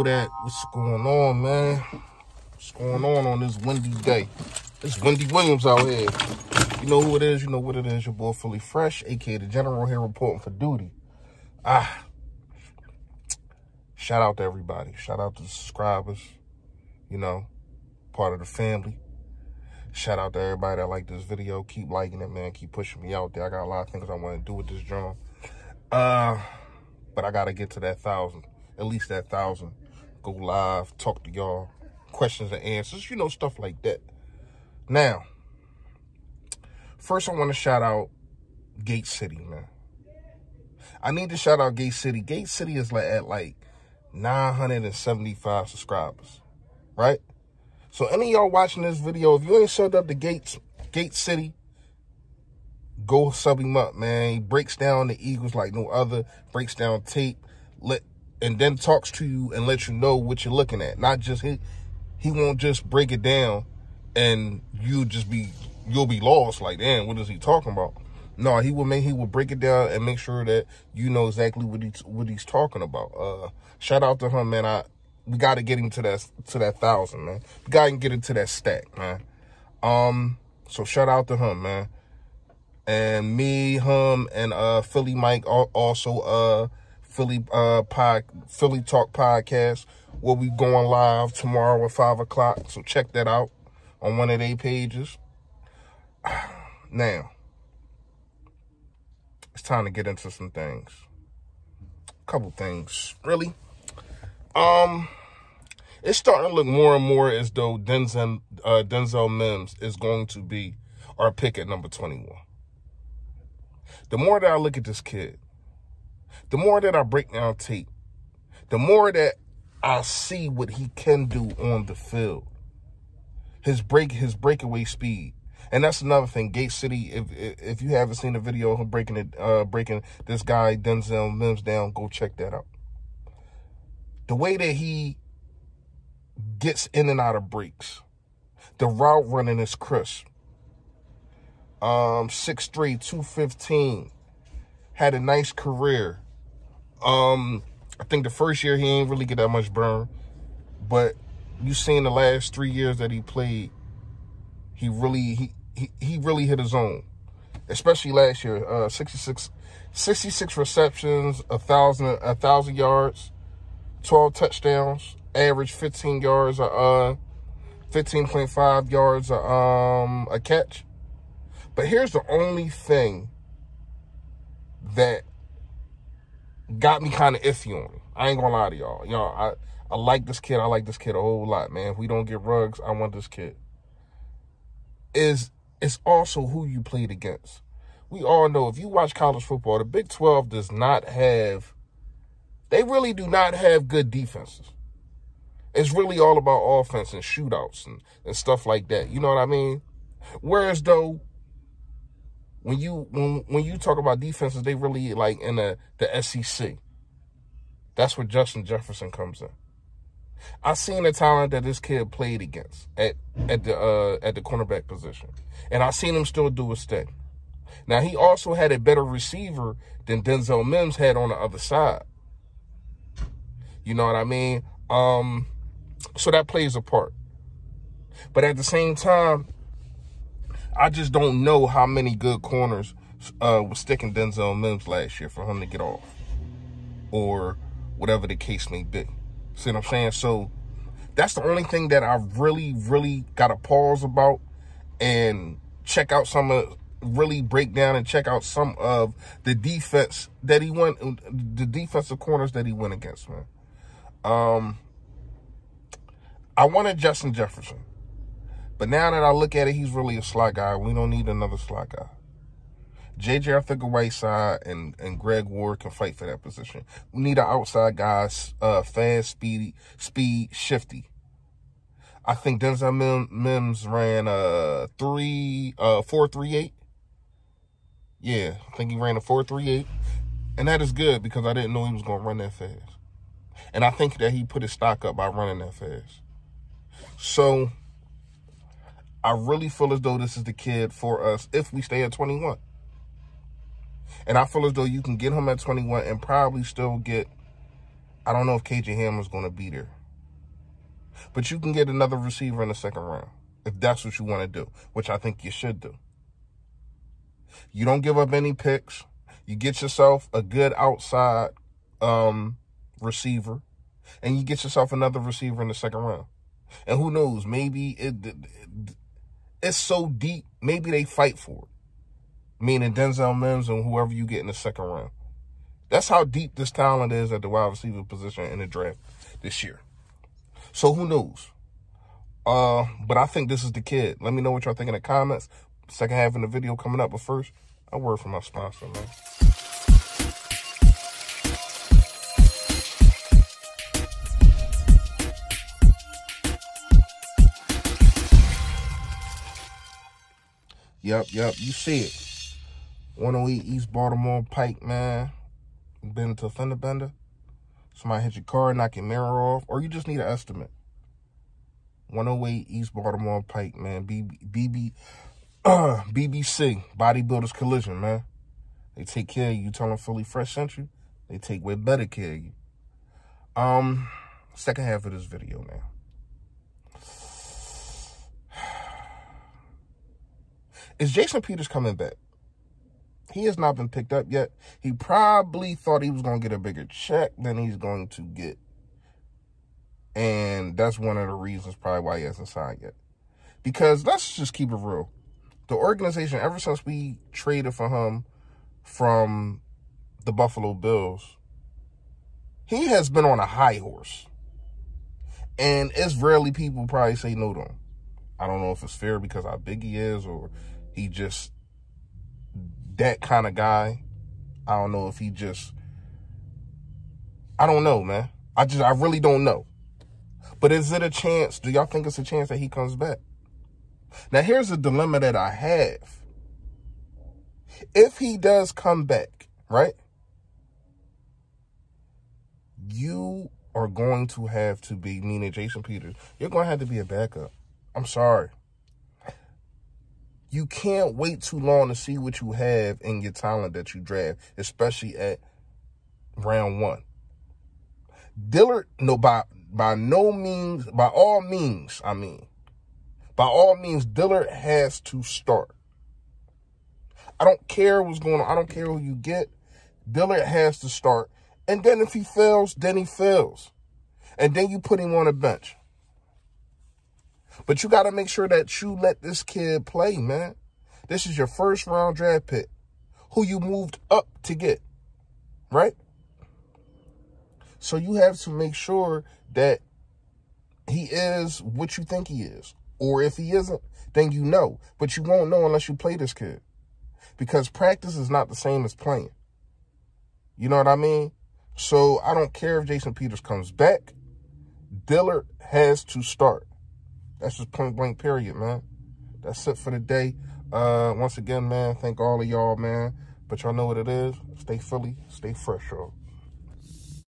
That. What's going on, man? What's going on this windy day? It's Wendy Williams out here. You know who it is. You know what it is. Your boy Fully Fresh, a.k.a. the General here reporting for duty. Shout out to everybody. Shout out to the subscribers. You know, part of the family. Shout out to everybody that liked this video. Keep liking it, man. Keep pushing me out there. I got a lot of things I want to do with this journal. But I got to get to that 1,000. At least that 1,000. Go live, talk to y'all. Questions and answers. You know, stuff like that. Now, first I want to shout out Gate City, man. I need to shout out Gate City. Gate City is at 975 subscribers, right? So any of y'all watching this video, if you ain't subbed up to Gate City, go sub him up, man. He breaks down the Eagles like no other, breaks down tape, and then talks to you and lets you know what you're looking at. Not just he won't just break it down and you'll be lost, like, damn, what is he talking about? No, he will break it down and make sure that you know exactly what he's talking about. Shout out to him, man. We got to get him to that 1,000, man. We got to get into that stack, man. So shout out to him, man. And me, him, and Philly Mike, also Philly Talk Podcast, will be going live tomorrow at 5 o'clock. So check that out on one of their pages. Now, it's time to get into some things. A couple things, really. It's starting to look more and more as though Denzel Mims is going to be our pick at number 21. The more that I look at this kid, the more that I break down tape, the more that I see what he can do on the field. His breakaway speed. And that's another thing. Gate City, if you haven't seen the video of him breaking this guy Denzel Mims down, go check that out. The way that he gets in and out of breaks, the route running is crisp. 6'3", 215, had a nice career. I think the first year he ain't really get that much burn, but you seen the last 3 years that he played, he really hit his own. Especially last year, 66 receptions, 1,000 yards, 12 touchdowns, average 15 yards, 15.5 yards a catch. But here's the only thing that got me kind of iffy on him. I ain't gonna lie to y'all. Y'all, I like this kid. I like this kid a whole lot, man. If we don't get Ruggs, I want this kid. It's also who you played against. We all know, if you watch college football, the Big 12 does not have, they really do not have good defenses. It's really all about offense and shootouts and stuff like that. You know what I mean? Whereas though, when you talk about defenses, they really like in the SEC. That's where Justin Jefferson comes in. I seen the talent that this kid played against at the cornerback position, and I seen him still do his thing. Now, he also had a better receiver than Denzel Mims had on the other side. You know what I mean? So that plays a part. But at the same time, I just don't know how many good corners was sticking Denzel Mims last year for him to get off, or whatever the case may be. See what I'm saying? So that's the only thing that I really got to pause about and check out really break down and check out some of the defense that he went, the defensive corners that he went against, man. I wanted Justin Jefferson. But now that I look at it, he's really a slot guy. We don't need another slot guy. J.J. Arthur-Whiteside and Greg Ward can fight for that position. We need an outside guy, fast, speed, shifty. I think Denzel Mims ran 4.38. Yeah, I think he ran a 4.38. And that is good because I didn't know he was going to run that fast. And I think that he put his stock up by running that fast. So I really feel as though this is the kid for us if we stay at 21. And I feel as though you can get him at 21 and probably still get I don't know if KJ Hamler's going to be there. But you can get another receiver in the second round if that's what you want to do, which I think you should do. You don't give up any picks. You get yourself a good outside receiver, and you get yourself another receiver in the second round. And who knows, maybe it's so deep, maybe they fight for it. Meaning Denzel Mims and whoever you get in the second round. That's how deep this talent is at the wide receiver position in the draft this year. So who knows? But I think this is the kid. Let me know what y'all think in the comments. Second half of the video coming up. But first, a word from my sponsor, man. Yep, you see it. 108 East Baltimore Pike, man. Been to a fender bender. Somebody hit your car, knock your mirror off, or you just need an estimate. 108 East Baltimore Pike, man. BBC, Bodybuilders Collision, man. They take care of you. You tell them Philly Fresh sent you, they take way better care of you. Second half of this video, man. Is Jason Peters coming back? He has not been picked up yet. He probably thought he was going to get a bigger check than he's going to get. And that's one of the reasons probably why he hasn't signed yet. Because let's just keep it real. The organization, ever since we traded for him from the Buffalo Bills, he has been on a high horse. And it's rarely people probably say no to him. I don't know if it's fair because how big he is or he just that kind of guy. I don't know if he just, I don't know, man. I really don't know. But is it a chance? Do y'all think it's a chance that he comes back? Now, here's a dilemma that I have. If he does come back, right? You are going to have to be, meaning Jason Peters, you're going to have to be a backup. I'm sorry. You can't wait too long to see what you have in your talent that you draft, especially at round 1. Dillard, no, by all means, Dillard has to start. I don't care what's going on. I don't care who you get. Dillard has to start. And then if he fails, then he fails. And then you put him on a bench. But you got to make sure that you let this kid play, man. This is your first round draft pick, who you moved up to get, right? So you have to make sure that he is what you think he is. Or if he isn't, then you know. But you won't know unless you play this kid. Because practice is not the same as playing. You know what I mean? So I don't care if Jason Peters comes back. Dillard has to start. That's just point blank period, man. That's it for the day. Once again, man, thank all of y'all, man. But y'all know what it is. Stay Philly, stay fresh, y'all.